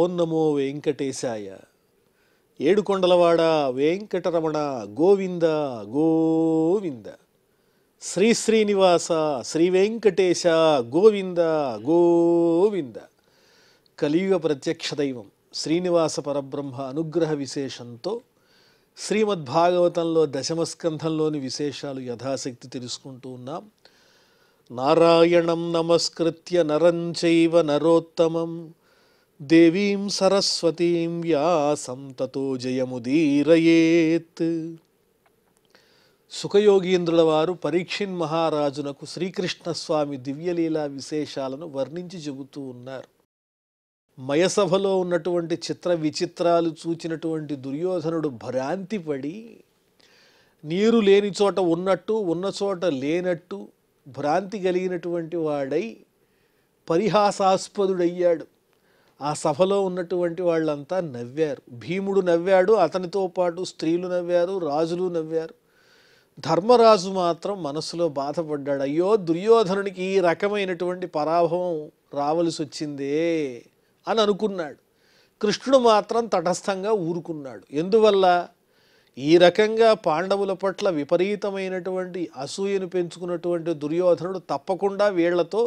ఓం నమో వెంకటేశాయ. ఏడుకొండలవాడ వెంకటరమణ గోవింద గోవింద. శ్రీ శ్రీనివాస శ్రీ వెంకటేశ గోవింద గోవింద. కలియుగ ప్రత్యక్ష దైవం శ్రీనివాస పరబ్రహ్మ అనుగ్రహ విశేషంతో శ్రీమద్భాగవతంలో దశమస్కంధంలోని విశేషాలు యథాశక్తి తెలుసుకుంటూ ఉన్నాం. నారాయణం నమస్కృత్య నరం చైవ నరోత్తమం దేవీం సరస్వతీం వ్యాసం తతో జయముదీరయేత్. సుఖయోగీంద్రుల వారు పరీక్షిన్ మహారాజునకు శ్రీకృష్ణస్వామి దివ్యలీలా విశేషాలను వర్ణించి చెబుతూ ఉన్నారు. మయసభలో ఉన్నటువంటి చిత్ర విచిత్రాలు చూచినటువంటి దుర్యోధనుడు భ్రాంతిపడి నీరు లేని చోట ఉన్నట్టు ఉన్న చోట లేనట్టు భ్రాంతి కలిగినటువంటి వాడై పరిహాసాస్పదుడయ్యాడు. ఆ సభలో ఉన్నటువంటి వాళ్ళంతా నవ్వారు. భీముడు నవ్వాడు, అతనితో పాటు స్త్రీలు నవ్వారు, రాజులు నవ్వారు. ధర్మరాజు మాత్రం మనసులో బాధపడ్డాడు. అయ్యో, దుర్యోధనునికి ఈ రకమైనటువంటి పరాభవం రావలసి వచ్చిందే అని అనుకున్నాడు. కృష్ణుడు మాత్రం తటస్థంగా ఊరుకున్నాడు. ఎందువల్ల? ఈ రకంగా పాండవుల పట్ల విపరీతమైనటువంటి అసూయను పెంచుకున్నటువంటి దుర్యోధనుడు తప్పకుండా వీళ్లతో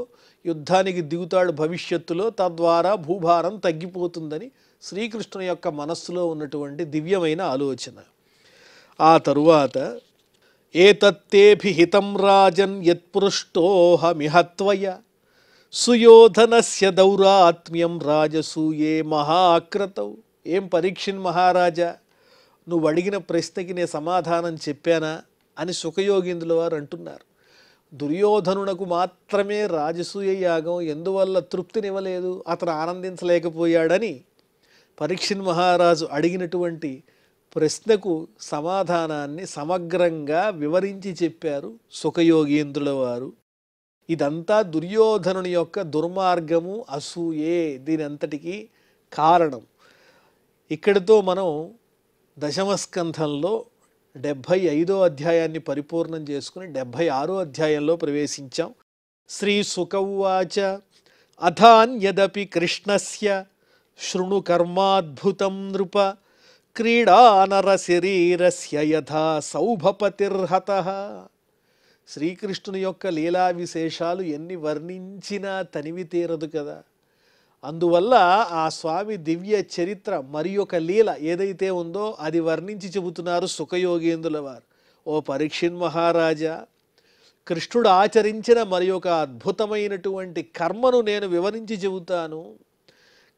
యుద్ధానికి దిగుతాడు భవిష్యత్తులో, తద్వారా భూభారం తగ్గిపోతుందని శ్రీకృష్ణుని యొక్క మనస్సులో ఉన్నటువంటి దివ్యమైన ఆలోచన. ఆ తరువాత ఏతత్తేభిహితం రాజన్ యత్పృష్టోహమిహత్వయ సుయోధనస్య దౌరాత్మ్యం రాజసూయే మహాక్రతౌ. ఏం పరీక్షిన్ మహారాజా, నువ్వు అడిగిన ప్రశ్నకి నేను సమాధానం చెప్పానా అని సుఖయోగీంద్రుల వారు అంటున్నారు. దుర్యోధనునకు మాత్రమే రాజసూయ యాగం ఎందువల్ల తృప్తినివ్వలేదు, అతను ఆనందించలేకపోయాడని పరీక్షిన్ మహారాజు అడిగినటువంటి ప్రశ్నకు సమాధానాన్ని సమగ్రంగా వివరించి చెప్పారు సుఖయోగీంద్రుల వారు. ఇదంతా దుర్యోధనుని యొక్క దుర్మార్గము, అసూయే దీని అంతటికీ కారణం. ఇక్కడితో మనం దశమస్కంధంలో 75వ అధ్యాయాన్ని పరిపూర్ణం చేసుకుని 76వ అధ్యాయంలో ప్రవేశించాం. శ్రీ సుకౌవాచ అథాన్యదపి కృష్ణస్య శృణు కర్మాద్భుతం నృప క్రీడానర శరీరస్య యథా సౌభపతిర్హతః. శ్రీకృష్ణుని యొక్క లీలా విశేషాలు ఎన్ని వర్ణించినా తనివి తీరదు కదా. అందువల్ల ఆ స్వామి దివ్య చరిత్ర మరి ఒక లీల ఏదైతే ఉందో అది వర్ణించి చెబుతున్నారు సుఖయోగేంద్రుల వారు. ఓ పరీక్షిన్ మహారాజా, కృష్ణుడు ఆచరించిన మరి ఒక అద్భుతమైనటువంటి కర్మను నేను వివరించి చెబుతాను.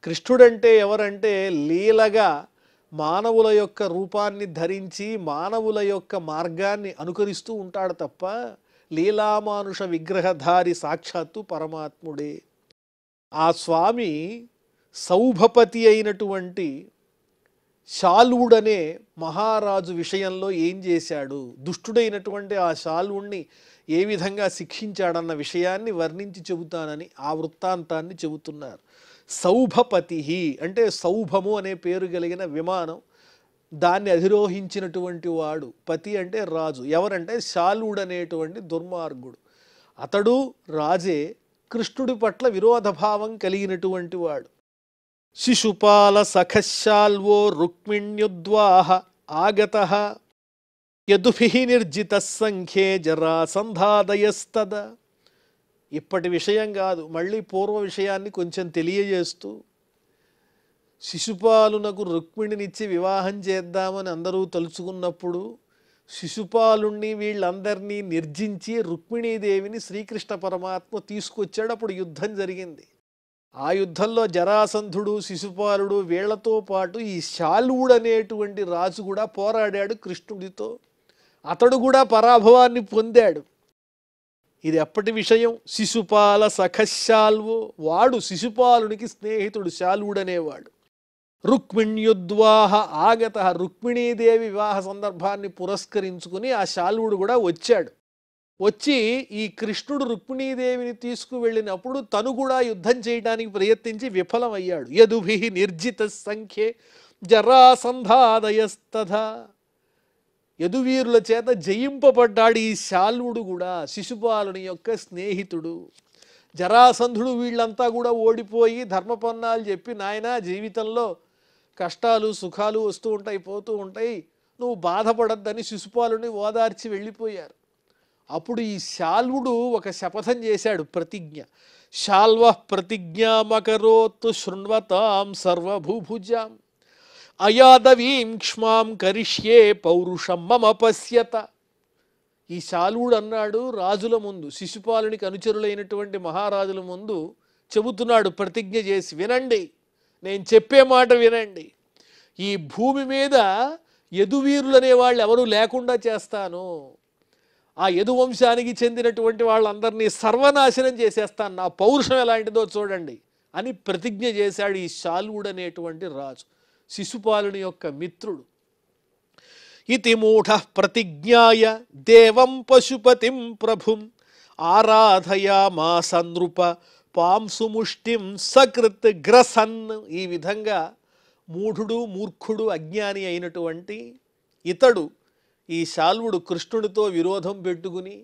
కృష్ణుడంటే ఎవరంటే లీలగా మానవుల యొక్క రూపాన్ని ధరించి మానవుల యొక్క మార్గాన్ని అనుకరిస్తూ ఉంటాడు తప్ప లీలామానుష విగ్రహధారి సాక్షాత్తు పరమాత్ముడే. ఆ స్వామి సౌభపతి అయినటువంటి శాల్వుడనే మహారాజు విషయంలో ఏం చేశాడు, దుష్టుడైనటువంటి ఆ శాల్వుణ్ణి ఏ విధంగా శిక్షించాడన్న విషయాన్ని వర్ణించి చెబుతానని ఆ వృత్తాంతాన్ని చెబుతున్నారు. సౌభపతి అంటే సౌభము అనే పేరు కలిగిన విమానం, దాన్ని అధిరోహించినటువంటి వాడు. పతి అంటే రాజు. ఎవరంటే శాల్వుడు అనేటువంటి దుర్మార్గుడు. అతడు రాజే, కృష్ణుడి పట్ల విరోధభావం కలిగినటువంటి వాడు. శిశుపాల సఖశాల్వో రుక్మిణ్యుద్వాహ ఆగతః యదుభిః నిర్జితః సంఖ్యే జరాసంధాదయస్తద. ఇప్పటి విషయం కాదు, మళ్ళీ పూర్వ విషయాన్ని కొంచెం తెలియజేస్తూ, శిశుపాలునకు రుక్మిణినిచ్చి వివాహం చేద్దామని అందరూ తలుచుకున్నప్పుడు శిశుపాలుణ్ణి వీళ్ళందరినీ నిర్జించి రుక్మిణీదేవిని శ్రీకృష్ణ పరమాత్మ తీసుకొచ్చాడు. అప్పుడు యుద్ధం జరిగింది. ఆ యుద్ధంలో జరాసంధుడు, శిశుపాలుడు వీళ్లతో పాటు ఈ శాల్వుడు అనేటువంటి రాజు కూడా పోరాడాడు కృష్ణుడితో. అతడు కూడా పరాభవాన్ని పొందాడు. ఇది ఎప్పటి విషయం? శిశుపాల సఖశాల్వో, వాడు శిశుపాలునికి స్నేహితుడు శాల్వుడనేవాడు. రుక్మిణ్యుద్వాహ ఆగత, రుక్మిణీదేవి వివాహ సందర్భాన్ని పురస్కరించుకుని ఆ శాల్వుడు కూడా వచ్చాడు. వచ్చి ఈ కృష్ణుడు రుక్మిణీదేవిని తీసుకువెళ్ళినప్పుడు తను కూడా యుద్ధం చేయడానికి ప్రయత్నించి విఫలమయ్యాడు. యదుభిః నిర్జిత సంఖ్యే జరాసంధాదయస్తథా. యదువీరుల చేత జయింపబడ్డాడు ఈ శాల్వుడు కూడా, శిశుపాలుని యొక్క స్నేహితుడు. జరాసంధుడు వీళ్ళంతా కూడా ఓడిపోయి ధర్మపన్నాలు చెప్పి, నాయనా జీవితంలో కష్టాలు సుఖాలు వస్తూ ఉంటాయి పోతూ ఉంటాయి, నువ్వు బాధపడద్దని శిశుపాలుని ఓదార్చి వెళ్ళిపోయారు. అప్పుడు ఈ శాల్వుడు ఒక శపథం చేశాడు, ప్రతిజ్ఞ. శాల్వ ప్రతిజ్ఞామకరోత్ శృణ్వతాం సర్వభూభుజాం అయాదవీం క్ష్మాం కరిష్యే పౌరుషం మమ పశ్యత. ఈ శాల్వుడు అన్నాడు రాజుల ముందు, శిశుపాలునికి అనుచరులైనటువంటి మహారాజుల ముందు చెబుతున్నాడు ప్రతిజ్ఞ చేసి, వినండి, నేను చెప్పే మాట వినండి, ఈ భూమి మీద యదువీరులు అనేవాళ్ళు ఎవరూ లేకుండా చేస్తాను, ఆ యదువంశానికి చెందినటువంటి వాళ్ళందరినీ సర్వనాశనం చేసేస్తాను, నా పౌరుషం ఎలాంటిదో చూడండి అని ప్రతిజ్ఞ చేశాడు ఈ శాల్వుడు అనేటువంటి రాజు, శిశుపాలుని యొక్క మిత్రుడు. ఇతి మూఢ ప్రతిజ్ఞాయ దేవం పశుపతిం ప్రభుం ఆరాధయామాస నృప పాంసుముష్టిం సకృత్ గ్రసన్. ఈ విధంగా మూఢుడు మూర్ఖుడు అజ్ఞాని అయినటువంటి ఇతడు ఈ శాల్వుడు కృష్ణుడితో విరోధం పెట్టుకుని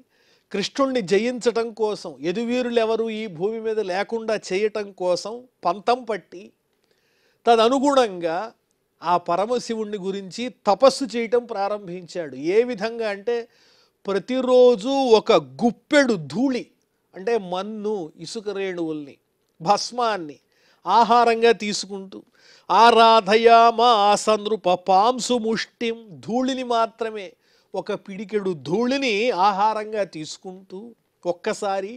కృష్ణుణ్ణి జయించటం కోసం, యదువీరులెవరు ఈ భూమి మీద లేకుండా చేయటం కోసం పంతం పట్టి తదనుగుణంగా ఆ పరమశివుణ్ణి గురించి తపస్సు చేయటం ప్రారంభించాడు. ఏ విధంగా అంటే ప్రతిరోజు ఒక గుప్పెడు ధూళి అంటే మన్ను, ఇసుక రేణువుల్ని, భస్మాన్ని ఆహారంగా తీసుకుంటూ, ఆరాధయామాస నృప పాంసుముష్టిం, ధూళిని మాత్రమే, ఒక పిడికెడు ధూళిని ఆహారంగా తీసుకుంటూ ఒక్కసారి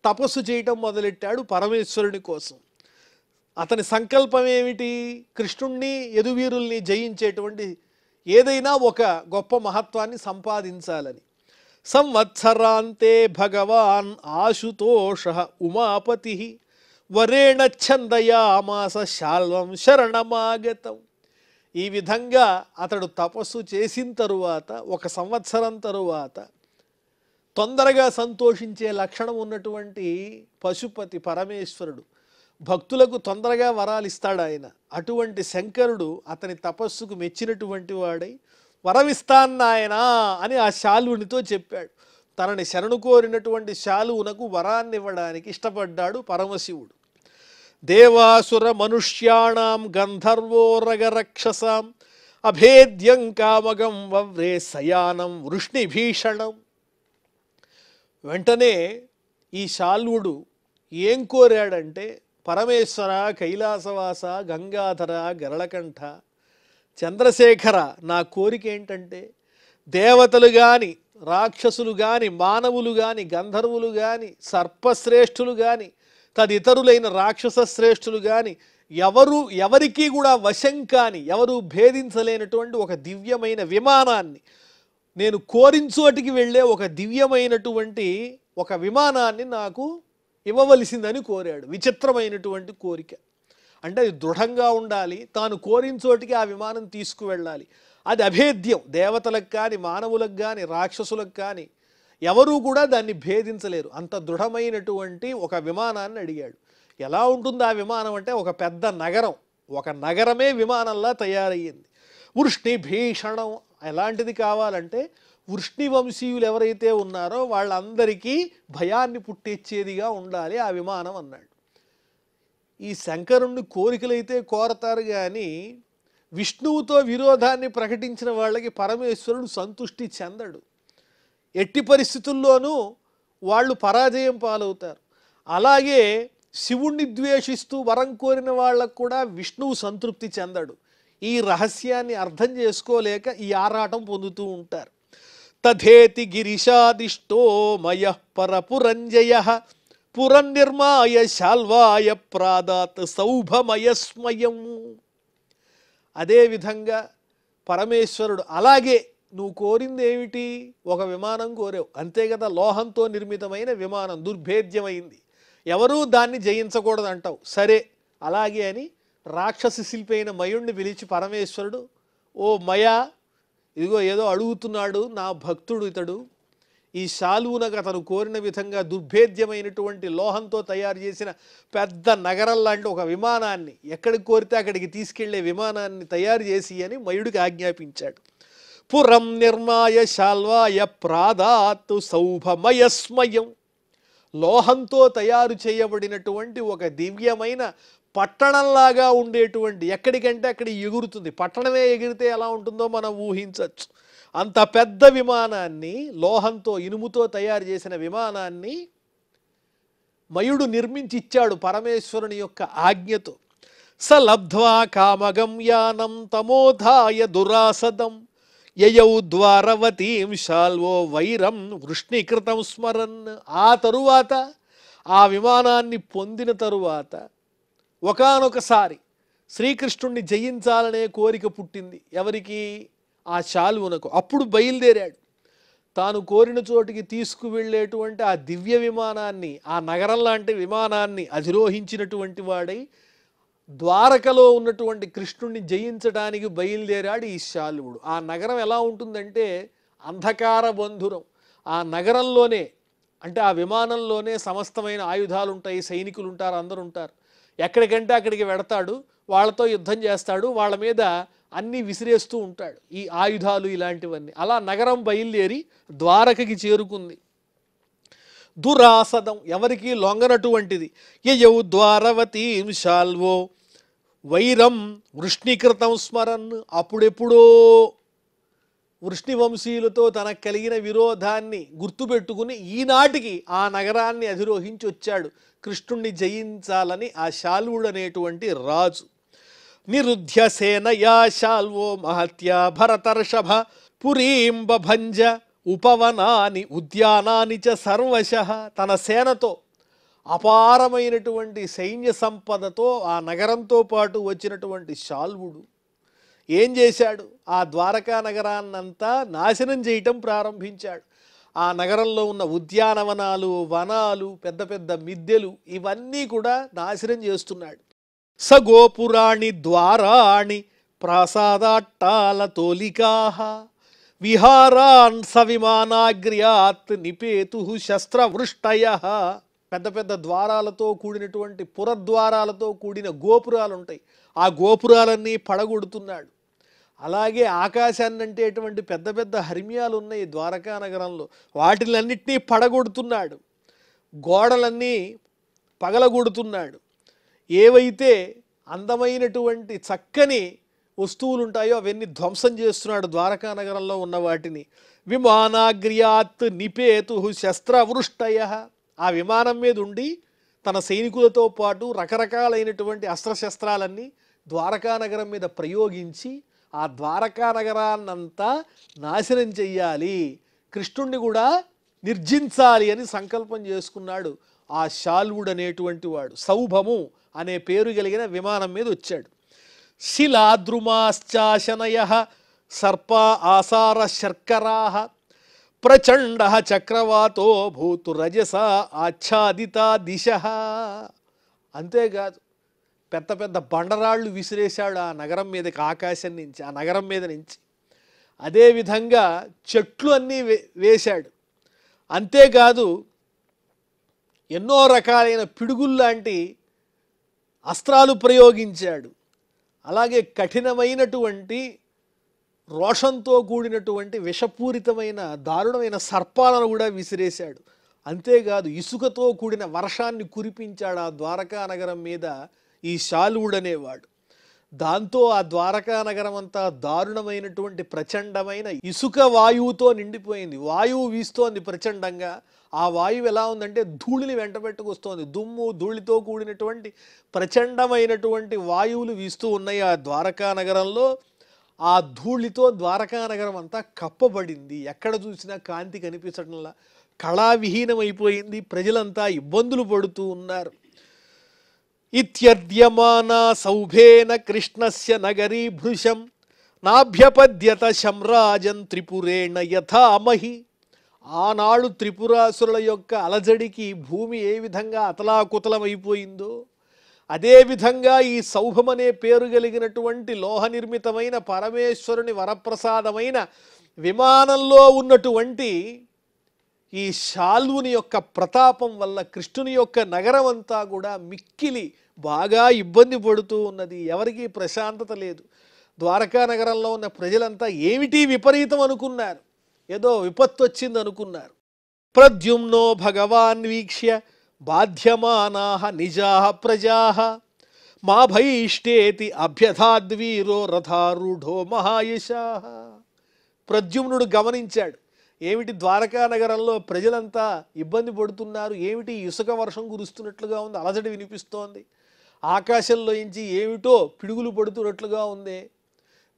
తపస్సు చేయటం మొదలెట్టాడు పరమేశ్వరుని కోసం. అతని సంకల్పం ఏమిటి? కృష్ణుణ్ణి యదువీరుల్ని జయించేటువంటి ఏదైనా ఒక గొప్ప మహత్వాన్ని సంపాదించాలని. సంవత్సరాంతే భగవాన్ ఆశుతోష ఉమాపతి వరేణ ఛందయామాస శాల్వం శరణమాగతం. ఈ విధంగా అతడు తపస్సు చేసిన తరువాత, ఒక సంవత్సరం తరువాత, తొందరగా సంతోషించే లక్షణం ఉన్నటువంటి పశుపతి పరమేశ్వరుడు, భక్తులకు తొందరగా వరాలు ఇస్తాడు ఆయన. అటువంటి శంకరుడు అతని తపస్సుకు మెచ్చినటువంటి వాడై, వరమిస్తాన్నాయనా అని ఆ శాల్వునితో చెప్పాడు. తనని శరణు కోరినటువంటి శాలువునకు వరాన్ని ఇవ్వడానికి ఇష్టపడ్డాడు పరమశివుడు. దేవాసుర మనుష్యాణం గంధర్వోరగరక్షసాం అభేద్యం కామగం వవ్రే సయానం వృష్ణిభీషణం. వెంటనే ఈ శాల్వుడు ఏం కోరాడంటే, పరమేశ్వర, కైలాసవాస, గంగాధర, గరళకంఠ, చంద్రశేఖర, నా కోరిక ఏంటంటే, దేవతలు కానీ, రాక్షసులు కానీ, మానవులు కానీ, గంధర్వులు కానీ, సర్పశ్రేష్ఠులు కానీ, తదితరులైన రాక్షస శ్రేష్ఠులు కానీ ఎవరికీ కూడా వశం కాని, ఎవరు భేదించలేనటువంటి ఒక దివ్యమైన విమానాన్ని, నేను కోరించోటికి వెళ్ళే ఒక దివ్యమైనటువంటి ఒక విమానాన్ని నాకు ఇవ్వవలసిందని కోరాడు. విచిత్రమైనటువంటి కోరిక. అంటే అది దృఢంగా ఉండాలి, తాను కోరించోటికి ఆ విమానం తీసుకువెళ్ళాలి. అది అభేద్యం, దేవతలకు కానీ, మానవులకు కానీ, రాక్షసులకు కానీ ఎవరూ కూడా దాన్ని భేదించలేరు. అంత దృఢమైనటువంటి ఒక విమానాన్ని అడిగాడు. ఎలా ఉంటుంది ఆ విమానం అంటే, ఒక పెద్ద నగరం, ఒక నగరమే విమానంలా తయారయ్యింది. వృష్ణిభీషణం ఎలాంటిది కావాలంటే, వృష్ణి వంశీయులు ఎవరైతే ఉన్నారో వాళ్ళందరికీ భయాన్ని పుట్టించేదిగా ఉండాలి ఆ విమానం అన్నాడు. ఈ శంకరుణ్ణి కోరికలైతే కోరతారు కానీ విష్ణువుతో విరోధాన్ని ప్రకటించిన వాళ్ళకి పరమేశ్వరుడు సంతుష్టి చెందడు. ఎట్టి పరిస్థితుల్లోనూ వాళ్ళు పరాజయం పాలవుతారు. అలాగే శివుణ్ణి ద్వేషిస్తూ వరం కోరిన వాళ్ళకు కూడా విష్ణువు సంతృప్తి చెందడు. ఈ రహస్యాన్ని అర్థం చేసుకోలేక ఈ ఆరాటం పొందుతూ ఉంటారు. తథేతి గిరిశాదిష్టో మయ పరపురంజయ పురనిర్మాయ శాల్వాయ ప్రాదాత్ సౌభమయస్మయం. అదేవిధంగా పరమేశ్వరుడు, అలాగే నువ్వు కోరింది ఏమిటి? ఒక విమానం కోరావు అంతే కదా, లోహంతో నిర్మితమైన విమానం, దుర్భేద్యమైంది, ఎవరూ దాన్ని జయించకూడదు అంటావు, సరే అలాగే అని రాక్షసి శిల్పి అయిన మయుణ్ణి పిలిచి పరమేశ్వరుడు, ఓ మయా, ఇదిగో ఏదో అడుగుతున్నాడు నా భక్తుడు ఇతడు, ఈ శాలువునకు అతను కోరిన విధంగా దుర్భేద్యమైనటువంటి లోహంతో తయారు చేసిన పెద్ద నగరం లాంటి ఒక విమానాన్ని, ఎక్కడికి కోరితే అక్కడికి తీసుకెళ్లే విమానాన్ని తయారు చేసి అని మయుడికి ఆజ్ఞాపించాడు. పురం నిర్మాయ శాల్వాయ ప్రాదాత్ సౌభమయస్మయం. లోహంతో తయారు చేయబడినటువంటి ఒక దివ్యమైన పట్టణంలాగా ఉండేటువంటి, ఎక్కడికంటే అక్కడ ఎగురుతుంది. పట్టణమే ఎగిరితే ఎలా ఉంటుందో మనం ఊహించవచ్చు. అంత పెద్ద విమానాన్ని, లోహంతో ఇనుముతో తయారు చేసిన విమానాన్ని మయుడు నిర్మించి ఇచ్చాడు పరమేశ్వరుని యొక్క ఆజ్ఞతో. సలబ్ధ్వా కామగమ్యానం తమోధాయ దురాసదం యయౌ ద్వారవతీం శాల్వో వైరం వృష్ణీకృతం స్మరన్. ఆ తరువాత, ఆ విమానాన్ని పొందిన తరువాత ఒకానొకసారి శ్రీకృష్ణుణ్ణి జయించాలనే కోరిక పుట్టింది. ఎవరికి? ఆ శాల్వునకు. అప్పుడు బయలుదేరాడు. తాను కోరిన చోటికి తీసుకువెళ్ళేటువంటి ఆ దివ్య విమానాన్ని, ఆ నగరం లాంటి విమానాన్ని అధిరోహించినటువంటి వాడై ద్వారకలో ఉన్నటువంటి కృష్ణుణ్ణి జయించడానికి బయలుదేరాడు ఈ శాల్వుడు. ఆ నగరం ఎలా ఉంటుందంటే అంధకార బంధురం. ఆ నగరంలోనే, అంటే ఆ విమానంలోనే సమస్తమైన ఆయుధాలు ఉంటాయి, సైనికులు ఉంటారు, అందరూ ఉంటారు. ఎక్కడికంటే అక్కడికి వెడతాడు, వాళ్ళతో యుద్ధం చేస్తాడు, వాళ్ళ మీద అన్నీ విసిరేస్తూ ఉంటాడు, ఈ ఆయుధాలు ఇలాంటివన్నీ. అలా నగరం బయలుదేరి ద్వారకకి చేరుకుంది. దురాసదం, ఎవరికి లొంగనటువంటిది. యయౌ ద్వారవతీం శాల్వో వైరం వృష్ణీకృతం స్మరన్. అప్పుడెప్పుడో వృష్ణివంశీయులతో తనకు కలిగిన విరోధాన్ని గుర్తుపెట్టుకుని ఈనాటికి ఆ నగరాన్ని అధిరోహించి వచ్చాడు కృష్ణుణ్ణి జయించాలని ఆ శాల్వుడు అనేటువంటి రాజు. నిరుధ్య సేనయా శాల్వో మహత్యా భరతర్షభ పురీం బభంజ ఉపవనాని ఉద్యానాని చ సర్వశః. తన సేనతో, అపారమైనటువంటి సైన్య సంపదతో ఆ నగరంతో పాటు వచ్చినటువంటి శాల్వుడు ఏం చేశాడు? ఆ ద్వారకా నగరాన్నంతా నాశనం చేయటం ప్రారంభించాడు. ఆ నగరంలో ఉన్న ఉద్యానవనాలు, వనాలు, పెద్ద పెద్ద మిద్దెలు, ఇవన్నీ కూడా నాశనం చేస్తున్నాడు. సగోపురాణి ద్వారాణి ప్రాసాదాట్టాల తోలికాహ విహారాన్ సవిమానాగ్ర్యాత్ నిపేతు శస్త్రవృష్టయః. పెద్ద పెద్ద ద్వారాలతో కూడినటువంటి పురద్వారాలతో కూడిన గోపురాలు ఉంటాయి, ఆ గోపురాలన్నీ పడగొడుతున్నాడు. అలాగే ఆకాశాన్ని అంటేటువంటి పెద్ద పెద్ద హర్మ్యాలు ఉన్నాయి ద్వారకా నగరంలో, వాటిలన్నింటినీ పడగొడుతున్నాడు. గోడలన్నీ పగలగొడుతున్నాడు. ఏవైతే అందమైనటువంటి చక్కని వస్తువులు ఉంటాయో అవన్నీ ధ్వంసం చేస్తున్నాడు ద్వారకా నగరంలో ఉన్న వాటిని. విమానాగ్ర్యాత్ నిపేతు శస్త్రవృష్టయః. ఆ విమానం మీద ఉండి తన సైనికులతో పాటు రకరకాలైనటువంటి అస్త్రశస్త్రాలన్నీ ద్వారకా నగరం మీద ప్రయోగించి ఆ ద్వారకా నగరాన్నంతా నాశనం చెయ్యాలి, కృష్ణుణ్ణి కూడా నిర్జించాలి అని సంకల్పం చేసుకున్నాడు ఆ శాల్వుడు అనేటువంటి వాడు. సౌభము అనే పేరు కలిగిన విమానం మీద వచ్చాడు. శిలాద్రుమాశ్చాశనయః సర్ప ఆసార శర్కరాః ప్రచండ చక్రవాతో భూతు రజస ఆచ్ఛాదిత దిశః. అంతేకాదు, పెద్ద పెద్ద బండరాళ్ళు విసిరేశాడు ఆ నగరం మీదకి, ఆకాశం నుంచి, ఆ నగరం మీద నుంచి. అదేవిధంగా చెట్లు అన్నీ వేశాడు. అంతేకాదు, ఎన్నో రకాలైన పిడుగుల్లాంటి అస్త్రాలు ప్రయోగించాడు. అలాగే కఠినమైనటువంటి రోషంతో కూడినటువంటి విషపూరితమైన దారుణమైన సర్పాలను కూడా విసిరేశాడు. అంతేకాదు, ఇసుకతో కూడిన వర్షాన్ని కురిపించాడు ఆ ద్వారకా నగరం మీద ఈ శాల్వుడు అనేవాడు. దాంతో ఆ ద్వారకా నగరం అంతా దారుణమైనటువంటి ప్రచండమైన ఇసుక వాయువుతో నిండిపోయింది. వాయువు వీస్తోంది ప్రచండంగా. ఆ వాయువు ఎలా ఉందంటే ధూళిని వెంటబెట్టుకొస్తోంది. దుమ్ము ధూళితో కూడినటువంటి ప్రచండమైనటువంటి వాయువులు వీస్తూ ఉన్నాయి ఆ ద్వారకా నగరంలో. ఆ ధూళితో ద్వారకా నగరం అంతా కప్పబడింది. ఎక్కడ చూసినా కాంతి కనిపించడంలా కళావిహీనమైపోయింది. ప్రజలంతా ఇబ్బందులు పడుతూ ఉన్నారు. ఇత్యద్యమానా సౌభేన కృష్ణస్య నగరీ భృశం నాభ్యపద్యత శమ్రాజన్ త్రిపురేణ యథామహి. ఆనాడు త్రిపురాసురుల యొక్క అలజడికి భూమి ఏ విధంగా అతలాకుతలమైపోయిందో అదేవిధంగా ఈ సౌభం అనే పేరు కలిగినటువంటి లోహ నిర్మితమైన పరమేశ్వరుని వరప్రసాదమైన విమానంలో ఉన్నటువంటి ఈ శాల్వుని యొక్క ప్రతాపం వల్ల కృష్ణుని యొక్క నగరం అంతా కూడా మిక్కిలి బాగా ఇబ్బంది పడుతూ ఉన్నది. ఎవరికీ ప్రశాంతత లేదు. ద్వారకా నగరంలో ఉన్న ప్రజలంతా ఏమిటి విపరీతం అనుకున్నారు, ఏదో విపత్తు వచ్చింది అనుకున్నారు. ప్రద్యుమ్నో భగవాన్ వీక్ష్య బాధ్యమానాః నిజాః ప్రజాః మా భైష్టేతి అభ్యథాద్వీరో రథారూఢో మహాయశాః. ప్రద్యుమ్నుడు గమనించాడు, ఏమిటి ద్వారకా నగరంలో ప్రజలంతా ఇబ్బంది పడుతున్నారు, ఏమిటి ఇసుక వర్షం కురుస్తున్నట్లుగా ఉంది, అలజడి వినిపిస్తోంది, ఆకాశంలోంచి ఏమిటో పిడుగులు పడుతున్నట్లుగా ఉంది,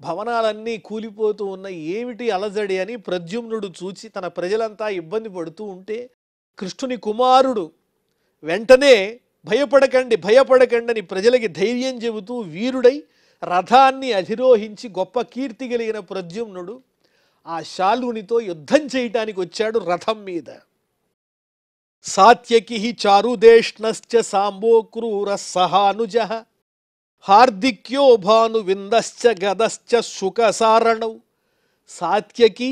భవనాలన్నీ కూలిపోతూ ఉన్నాయి, ఏమిటి అలజడి అని ప్రద్యుమ్నుడు చూచి తన ప్రజలంతా ఇబ్బంది పడుతూ ఉంటే కృష్ణుని కుమారుడు వెంటనే భయపడకండి భయపడకండి అని ప్రజలకి ధైర్యం చెబుతూ వీరుడై రథాన్ని అధిరోహించి గొప్ప కీర్తి కలిగిన ప్రద్యుమ్నుడు ఆ శాల్వునితో యుద్ధం చేయటానికి వచ్చాడు రథం మీద. సాత్యకి చారుదేష్ణశ్చ సాంబో క్రూర సహానుజః హార్దిక్యో భాను విందశ్చ గదశ్చ శుకసారణౌ. సాత్యకి,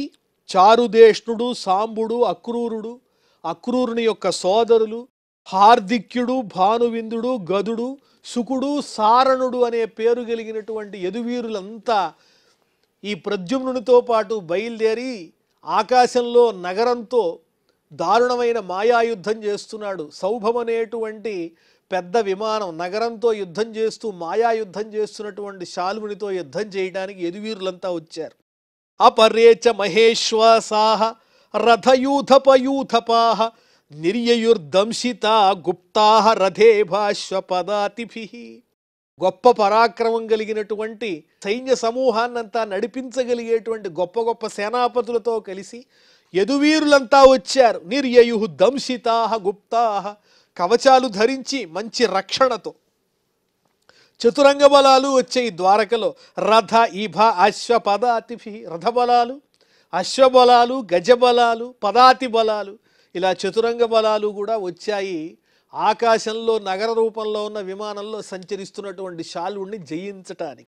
చారుదేష్ణుడు, సాంబుడు, అక్రూరుడు, అక్రూరుని యొక్క సోదరులు, హార్దిక్యుడు, భానువిందుడు, గదుడు, శుకుడు, సారణుడు అనే పేరు కలిగినటువంటి యదువీరులంతా ఈ ప్రద్యుమ్నునితో పాటు బయలుదేరి ఆకాశంలో నగరంతో దారుణమైన మాయాయుద్ధం చేస్తున్నాడు. సౌభమనేటువంటి పెద్ద విమానం నగరంతో యుద్ధం చేస్తూ మాయాయుద్ధం చేస్తున్నటువంటి శాల్వునితో యుద్ధం చేయడానికి యదువీరులంతా వచ్చారు. అపరేచ మహేశ్వాసాః రథయూథపయూథపాః నిర్యయుర్దంశితా గుప్తాః రథే భాష్వపదాతిభిః. గొప్ప పరాక్రమం కలిగినటువంటి సైన్య సమూహాన్నంతా నడిపించగలిగేటువంటి గొప్ప గొప్ప సేనాపతులతో కలిసి యదువీరులంతా వచ్చారు. నిర్యయు దంశితాః గుప్తాః, కవచాలు ధరించి మంచి రక్షణతో. చతురంగ బలాలు వచ్చాయి ద్వారకలో. రథ ఇభ అశ్వ పదాతిభి, రథబలాలు, అశ్వబలాలు, గజబలాలు, పదాతి బలాలు, ఇలా చతురంగ బలాలు కూడా వచ్చాయి. ఆకాశంలో నగర రూపంలో ఉన్న విమానంలో సంచరిస్తున్నటువంటి శాల్వుణ్ణి జయించటానికి.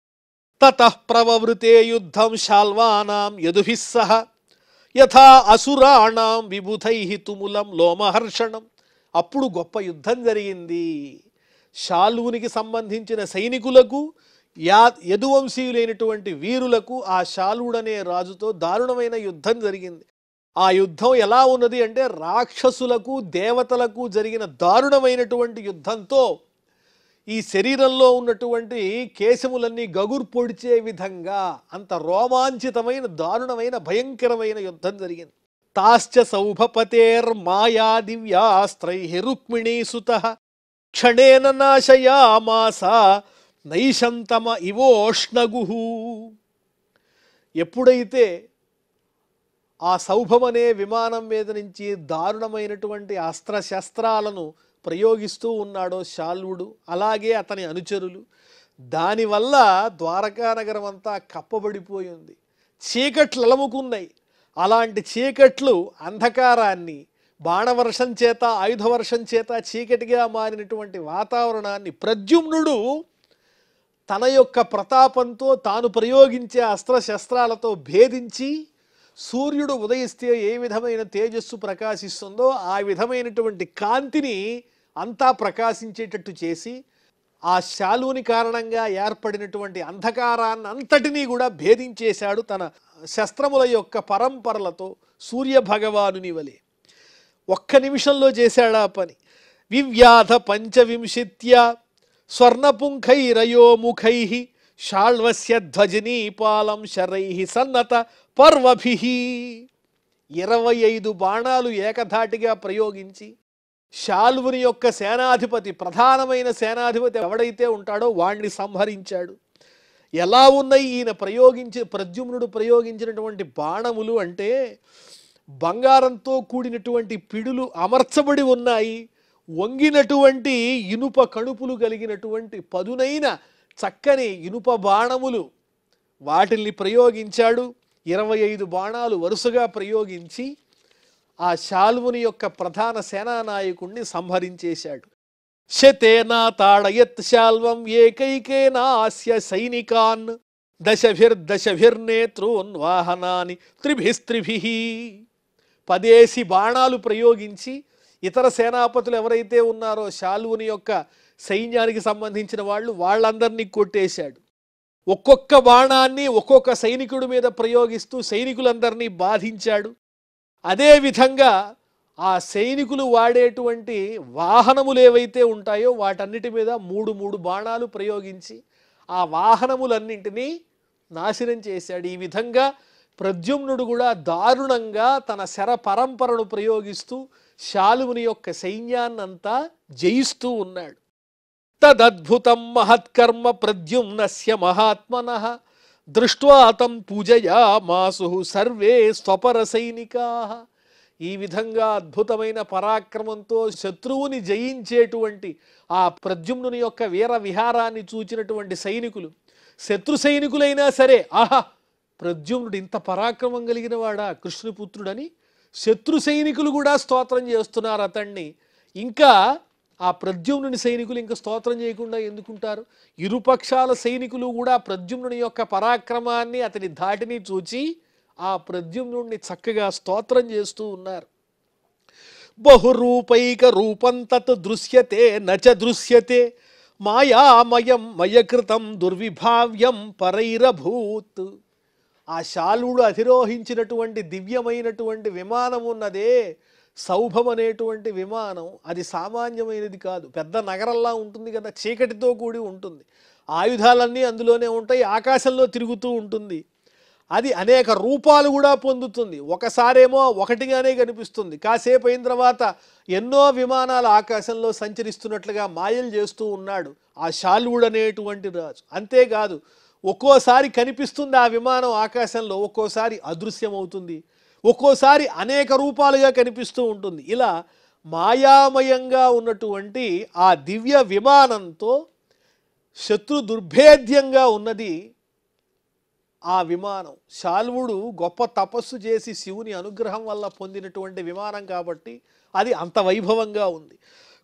తతః ప్రవవృతే యుద్ధం శాల్వానాం యదుభిః సహ యథా అసురాణాం విబుధైః తుములం లోమహర్షణం. అప్పుడు గొప్ప యుద్ధం జరిగింది. శాల్వునికి సంబంధించిన సైనికులకు, యదువంశీయులైనటువంటి వీరులకు ఆ శాల్వుడనే రాజుతో దారుణమైన యుద్ధం జరిగింది. ఆ యుద్ధం ఎలా ఉన్నది అంటే రాక్షసులకు దేవతలకు జరిగిన దారుణమైనటువంటి యుద్ధంతో ఈ శరీరంలో ఉన్నటువంటి కేశములన్నీ గగురు పొడిచే విధంగా అంత రోమాంచితమైన దారుణమైన భయంకరమైన యుద్ధం జరిగింది. తాశ్చ సౌభపతేర్మాయా దివ్యాస్త్రైః రుక్మిణీసుతః క్షణేన నాశయామాస నైషంతమ ఇవోష్ణగుః. ఎప్పుడైతే ఆ సౌభమనే విమానం మీద నుంచి దారుణమైనటువంటి అస్త్రశస్త్రాలను ప్రయోగిస్తూ ఉన్నాడో శాల్వుడు, అలాగే అతని అనుచరులు, దానివల్ల ద్వారకా నగరం అంతా కప్పబడిపోయింది. చీకట్లు అలముకున్నాయి. అలాంటి చీకట్లు అంధకారాన్ని, బాణవర్షం చేత, ఆయుధవర్షం చేత చీకటిగా మారినటువంటి వాతావరణాన్ని ప్రద్యుమ్నుడు తన యొక్క ప్రతాపంతో తాను ప్రయోగించే అస్త్రశస్త్రాలతో భేదించి, సూర్యుడు ఉదయిస్తే ఏ విధమైన తేజస్సు ప్రకాశిస్తుందో ఆ విధమైనటువంటి కాంతిని అంతా ప్రకాశించేటట్టు చేసి ఆ శాల్వుని కారణంగా ఏర్పడినటువంటి అంధకారాన్ని అంతటినీ కూడా భేదించేశాడు తన శస్త్రముల యొక్క పరంపరలతో సూర్య భగవానుని వలె. ఒక్క నిమిషంలో చేశాడా పని. వివ్యాధ పంచవింశిత్య స్వర్ణపుంఖైరయోముఖైః శాల్వస్య ధ్వజనీపాలం శరైః సన్నత పర్వభిః. 25 బాణాలు ఏకధాటిగా ప్రయోగించి శాల్వుని యొక్క సేనాధిపతి, ప్రధానమైన సేనాధిపతి ఎవడైతే ఉంటాడో వాణ్ణి సంహరించాడు. ఎలా ఉన్నాయి ఈయన ప్రద్యుమ్నుడు ప్రయోగించినటువంటి బాణములు అంటే బంగారంతో కూడినటువంటి పిడులు అమర్చబడి ఉన్నాయి. వంగినటువంటి ఇనుప కణుపులు కలిగినటువంటి పదునైన చక్కని ఇనుప బాణములు, వాటిల్ని ప్రయోగించాడు. 25 బాణాలు వరుసగా ప్రయోగించి ఆ శాల్వుని యొక్క ప్రధాన సేనానాయకుణ్ణి సంహరించేశాడు. శతేనా తాడయత్ శాల్వం ఏకైకేనాస్య సైనికాన్ దశభిర్నేత్రోన్వాహనాని త్రిభిస్త్రిభిః. 10 బాణాలు ప్రయోగించి ఇతర సేనాపతులు ఎవరైతే ఉన్నారో శాల్వుని యొక్క సైన్యానికి సంబంధించిన వాళ్ళందరినీ కొట్టేశాడు. ఒక్కొక్క బాణాన్ని ఒక్కొక్క సైనికుడి మీద ప్రయోగిస్తూ సైనికులందరినీ బాధించాడు. అదేవిధంగా ఆ సైనికులు వాడేటువంటి వాహనములు ఏవైతే ఉంటాయో వాటన్నిటి మీద మూడు మూడు బాణాలు ప్రయోగించి ఆ వాహనములన్నింటినీ నాశనం చేశాడు. ఈ విధంగా ప్రద్యుమ్నుడు కూడా దారుణంగా తన శర పరంపరను ప్రయోగిస్తూ శాలువుని యొక్క సైన్యాన్నంతా జయిస్తూ ఉన్నాడు. తదద్భుతం మహత్కర్మ ప్రద్యుమ్నస్య మహాత్మనః దృష్ట్వా తం పూజయామాసు సర్వే స్వపర సైనికాః. ఈ విధంగా అద్భుతమైన పరాక్రమంతో శత్రువుని జయించేటువంటి ఆ ప్రద్యుమ్నుని యొక్క వీర విహారాన్ని చూచినటువంటి సైనికులు, శత్రు సైనికులైనా సరే, ఆహా, ప్రద్యుమ్నుడు ఇంత పరాక్రమం కలిగిన వాడా కృష్ణపుత్రుడని శత్రు సైనికులు కూడా స్తోత్రం చేస్తున్నారు అతన్ని. ఇంకా ఆ ప్రద్యుమ్నుని సైనికులు ఇంకా స్తోత్రం చేయకుండా ఎందుకుంటారు? ఇరుపక్షాల సైనికులు కూడా ప్రద్యుమ్నుని యొక్క పరాక్రమాన్ని, అతని ధాటిని చూచి ఆ ప్రద్యుమ్నుడిని చక్కగా స్తోత్రం చేస్తూ ఉన్నారు. బహురూపైక రూపం తత్ దృశ్యతే నచ దృశ్యతే మాయామయం మయకృతం దుర్విభావ్యం పరైరభూత్. ఆ శాలువుడు అధిరోహించినటువంటి దివ్యమైనటువంటి విమానం ఉన్నదే, సౌభం అనేటువంటి విమానం, అది సామాన్యమైనది కాదు. పెద్ద నగరంలా ఉంటుంది కదా, చీకటితో కూడి ఉంటుంది, ఆయుధాలన్నీ అందులోనే ఉంటాయి, ఆకాశంలో తిరుగుతూ ఉంటుంది. అది అనేక రూపాలు కూడా పొందుతుంది. ఒకసారేమో ఒకటిగానే కనిపిస్తుంది, కాసేపు అయిన తర్వాత ఎన్నో విమానాలు ఆకాశంలో సంచరిస్తున్నట్లుగా మాయలు చేస్తూ ఉన్నాడు ఆ శాల్వుడు అనేటువంటి రాజు. అంతేకాదు, ఒక్కోసారి కనిపిస్తుంది ఆ విమానం ఆకాశంలో, ఒక్కోసారి అదృశ్యమవుతుంది, ఒక్కోసారి అనేక రూపాలుగా కనిపిస్తూ ఉంటుంది. ఇలా మాయామయంగా ఉన్నటువంటి ఆ దివ్య విమానంతో శత్రు దుర్భేద్యంగా ఉన్నది ఆ విమానం. శాల్వుడు గొప్ప తపస్సు చేసి శివుని అనుగ్రహం వల్ల పొందినటువంటి విమానం కాబట్టి అది అంత వైభవంగా ఉంది.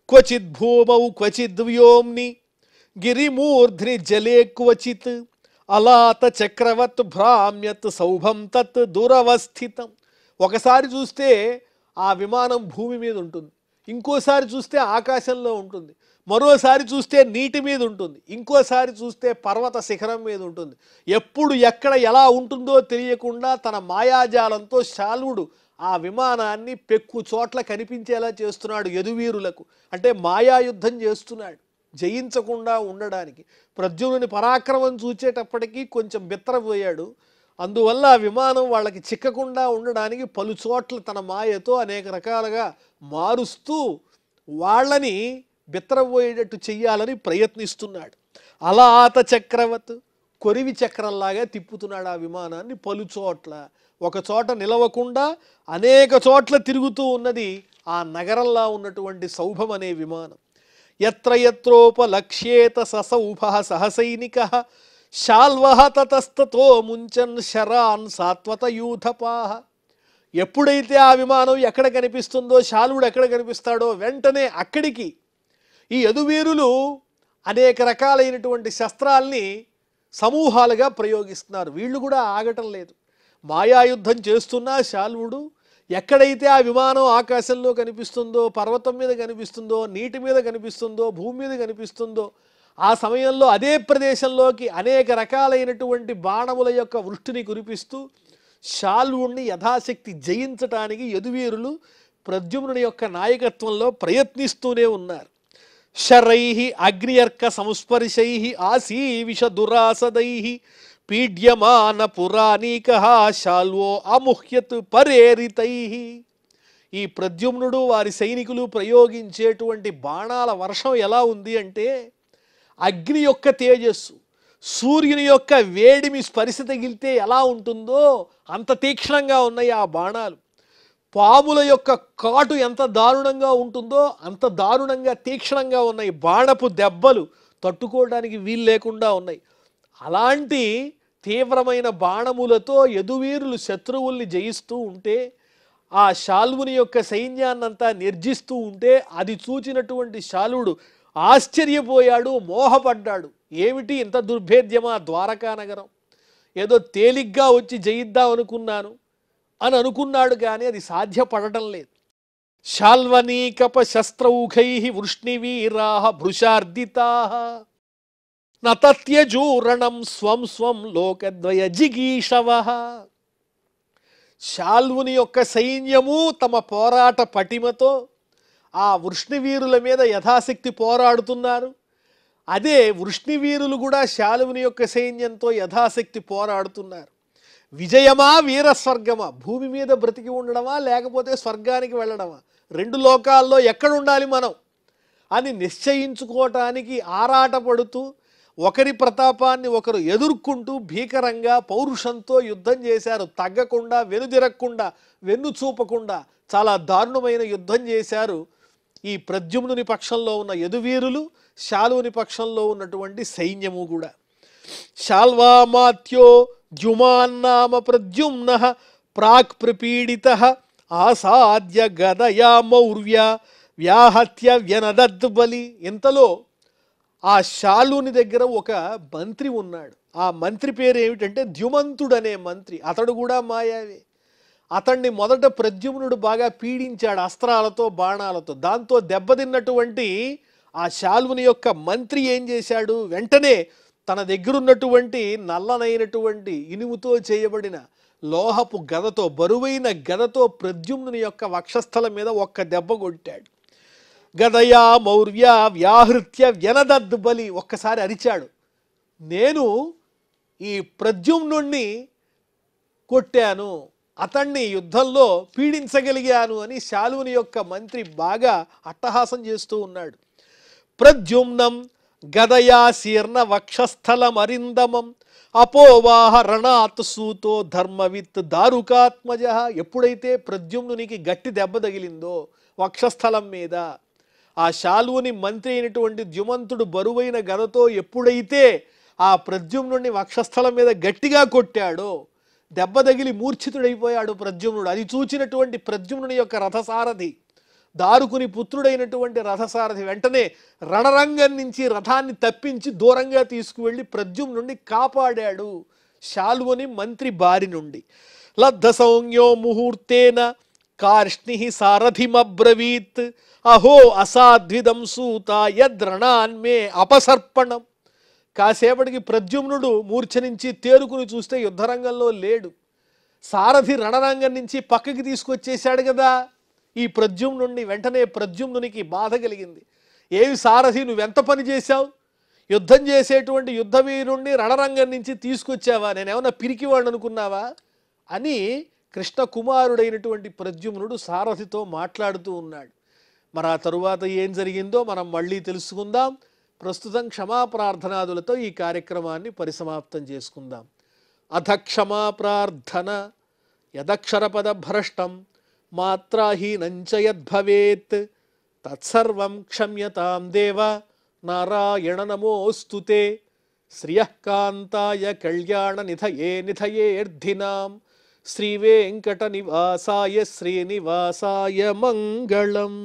క్వచిత్ భూమౌ క్వచిద్ వ్యోమ్ని గిరిమూర్ధ్ని జలే క్వచిత్ అలాత చక్రవత్ భ్రామ్యత్ సౌభం తత్ దురవస్థితం. ఒకసారి చూస్తే ఆ విమానం భూమి మీద ఉంటుంది, ఇంకోసారి చూస్తే ఆకాశంలో ఉంటుంది, మరోసారి చూస్తే నీటి మీద ఉంటుంది, ఇంకోసారి చూస్తే పర్వత శిఖరం మీద ఉంటుంది. ఎప్పుడు ఎక్కడ ఎలా ఉంటుందో తెలియకుండా తన మాయాజాలంతో శాల్వుడు ఆ విమానాన్ని పెక్కు చోట్ల కనిపించేలా చేస్తున్నాడు యదువీరులకు. అంటే మాయాయుద్ధం చేస్తున్నాడు జయించకుండా ఉండడానికి. ప్రద్యుమ్నుని పరాక్రమం చూచేటప్పటికీ కొంచెం బిత్తరపోయాడు. అందువల్ల ఆ విమానం వాళ్ళకి చిక్కకుండా ఉండడానికి పలు చోట్ల తన మాయతో అనేక రకాలుగా మారుస్తూ వాళ్ళని బిత్తరపోయేటట్టు చెయ్యాలని ప్రయత్నిస్తున్నాడు. అలాత చక్రవత్, కొరివి చక్రంలాగా తిప్పుతున్నాడు ఆ విమానాన్ని పలు చోట్ల. ఒక చోట నిలవకుండా అనేక చోట్ల తిరుగుతూ ఉన్నది ఆ నగరంలా ఉన్నటువంటి సౌభం అనే విమానం. ఎత్ర ఎత్రోపలక్ష్యేత ససౌభ సహసైనికః శాల్వః తతస్తతో ముంచన్ శరాన్ సాత్వత యూథపాః. ఎప్పుడైతే ఆ విమానం ఎక్కడ కనిపిస్తుందో, శాల్వుడు ఎక్కడ కనిపిస్తాడో వెంటనే అక్కడికి ఈ యదువీరులు అనేక రకాలైనటువంటి శస్త్రాల్ని సమూహాలుగా ప్రయోగిస్తున్నారు. వీళ్ళు కూడా ఆగటం లేదు. మాయాయుద్ధం చేస్తున్నా శాల్వుడు ఎక్కడైతే ఆ విమానం ఆకాశంలో కనిపిస్తుందో, పర్వతం మీద కనిపిస్తుందో, నీటి మీద కనిపిస్తుందో, భూమి మీద కనిపిస్తుందో, ఆ సమయంలో అదే ప్రదేశంలోకి అనేక రకాలైనటువంటి బాణముల యొక్క వృష్టిని కురిపిస్తూ శాల్వుణ్ణి యథాశక్తి జయించటానికి యదువీరులు ప్రద్యుమ్నుని యొక్క నాయకత్వంలో ప్రయత్నిస్తూనే ఉన్నారు. శరైః అగ్నియర్క సంస్పర్శైః ఆసీవిష దురాసదైః పీడ్యమాన పురాణీకః శాల్వో అముహ్యత్ పరేరితైః. ఈ ప్రద్యుమ్నుడు వారి సైనికులు ప్రయోగించేటువంటి బాణాల వర్షం ఎలా ఉంది అంటే, అగ్ని యొక్క తేజస్సు, సూర్యుని యొక్క వేడిమి స్పర్శ తగిలితే ఎలా ఉంటుందో అంత తీక్షణంగా ఉన్నాయి ఆ బాణాలు. పాముల యొక్క కాటు ఎంత దారుణంగా ఉంటుందో అంత దారుణంగా తీక్షణంగా ఉన్నాయి. బాణపు దెబ్బలు తట్టుకోవడానికి వీలు లేకుండా ఉన్నాయి. అలాంటి తీవ్రమైన బాణములతో యదువీరులు శత్రువుల్ని జయిస్తూ ఉంటే, ఆ శాల్వుని యొక్క సైన్యాన్నంతా నిర్జిస్తూ ఉంటే అది చూచినటువంటి శాల్వుడు ఆశ్చర్యపోయాడు, మోహపడ్డాడు. ఏమిటి ఇంత దుర్భేద్యమా ద్వారకా నగరం, ఏదో తేలిగ్గా వచ్చి జయిద్దాం అనుకున్నాను అని అనుకున్నాడు, కానీ అది సాధ్యపడటం లేదు. శాల్వనీకప శస్త్రౌఘైః వృష్ణివీరాః భృశార్దితాః నతత్యజూరణం స్వం స్వం లోకద్వయ జిగీషవః. శాల్వుని యొక్క సైన్యము తమ పోరాట పటిమతో ఆ వృష్ణివీరుల మీద యథాశక్తి పోరాడుతున్నారు. అదే వృష్ణివీరులు కూడా శాల్వుని యొక్క సైన్యంతో యథాశక్తి పోరాడుతున్నారు. విజయమా వీరస్వర్గమా, భూమి మీద బ్రతికి ఉండడమా లేకపోతే స్వర్గానికి వెళ్ళడమా, రెండు లోకాల్లో ఎక్కడుండాలి మనం అని నిశ్చయించుకోవటానికి ఆరాటపడుతూ ఒకరి ప్రతాపాన్ని ఒకరు ఎదుర్కొంటూ భీకరంగా పౌరుషంతో యుద్ధం చేశారు. తగ్గకుండా, వెనుదిరక్కుండా, వెన్ను చూపకుండా చాలా దారుణమైన యుద్ధం చేశారు ఈ ప్రద్యుమ్నుని పక్షంలో ఉన్న యదువీరులు, శాల్వుని పక్షంలో ఉన్నటువంటి సైన్యము కూడా. శాల్వామాత్యో ద్యుమాన్నామ ప్రద్యుమ్న ప్రాక్ ప్రపీడిత ఆసాద్య గదయా మౌర్య వ్యాహత్య వ్యనదద్ బలి. ఇంతలో ఆ శాల్వుని దగ్గర ఒక మంత్రి ఉన్నాడు. ఆ మంత్రి పేరు ఏమిటంటే ద్యుమంతుడు అనే మంత్రి. అతడు కూడా మాయావే. అతన్ని మొదట ప్రద్యుమ్నుడు బాగా పీడించాడు అస్త్రాలతో, బాణాలతో. దాంతో దెబ్బతిన్నటువంటి ఆ శాల్వుని యొక్క మంత్రి ఏం చేశాడు, వెంటనే తన దగ్గరున్నటువంటి నల్లనైనటువంటి ఇనుముతో చేయబడిన లోహపు గదతో, బరువైన గదతో ప్రద్యుమ్నుని యొక్క వక్షస్థలం మీద ఒక్క దెబ్బ కొట్టాడు. గదయా మౌర్య వ్యాహృత్య వ్యనదద్ బలి. ఒక్కసారి అరిచాడు, నేను ఈ ప్రద్యుమ్నుణ్ణి కొట్టాను, అతన్ని యుద్ధంలో పీడించగలిగాను అని శాల్వుని యొక్క మంత్రి బాగా అట్టహాసం చేస్తూ ఉన్నాడు. ప్రద్యుమ్నం గదయా శీర్ణ వక్షస్థలమరిందమం అపోవాహ రణాత్ సూతో ధర్మవిత్ దారుకాత్మజ. ఎప్పుడైతే ప్రద్యుమ్నునికి గట్టి దెబ్బ తగిలిందో వక్షస్థలం మీద, ఆ శాల్వుని మంత్రి అయినటువంటి ద్యుమంతుడు బరువైన గదతో ఎప్పుడైతే ఆ ప్రద్యుమ్నుడిని వక్షస్థలం మీద గట్టిగా కొట్టాడో దెబ్బ తగిలి మూర్ఛితుడైపోయాడు ప్రద్యుమ్నుడు. అది చూచినటువంటి ప్రద్యుమ్నుని యొక్క రథసారథి, దారుకుని పుత్రుడైనటువంటి రథసారథి వెంటనే రణరంగం నుంచి రథాన్ని తప్పించి దూరంగా తీసుకువెళ్ళి ప్రద్యుమ్నుడిని కాపాడాడు శాల్వుని మంత్రి బారి నుండి. లబ్ధ సౌజ్ఞో ముహూర్తేన కార్ష్ణి సారథిమబ్రవీత్ అహో అసాధ్విదం సూత యద్రణాన్మే అపసర్పణం. కాసేపటికి ప్రద్యుమ్నుడు మూర్ఛ నుంచి తేరుకుని చూస్తే యుద్ధరంగంలో లేడు. సారథి రణరంగం నుంచి పక్కకి తీసుకొచ్చేశాడు కదా ఈ ప్రద్యుమ్నుడిని. వెంటనే ప్రద్యుమ్నునికి బాధ కలిగింది. ఏవి సారథి, నువ్వెంత పని చేశావు, యుద్ధం చేసేటువంటి యుద్ధవీరుణ్ణి రణరంగం నుంచి తీసుకొచ్చావా, నేనేమన్నా పిరికివాడు అనుకున్నావా అని కృష్ణ కుమారుడైనటువంటి ప్రద్యుమ్నుడు సారథితో మాట్లాడుతూ ఉన్నాడు. మరి ఆ తరువాత ఏం జరిగిందో మనం మళ్ళీ తెలుసుకుందాం. ప్రస్తుతం క్షమాప్రార్థనాదులతో ఈ కార్యక్రమాన్ని పరిసమాప్తం చేసుకుందాం. అథ క్షమాప్రార్థన యదక్షరపద భ్రష్టం మాత్రాహీనంచ యద్భవేత్ తత్సర్వం క్షమ్యతాం దేవ నారాయణ నమోస్తుతే. శ్రియః కాంతాయ కళ్యాణ నిధయే నిధయేర్ధినాం శ్రీవేంకట నివాసాయ శ్రీనివాసాయ మంగళం.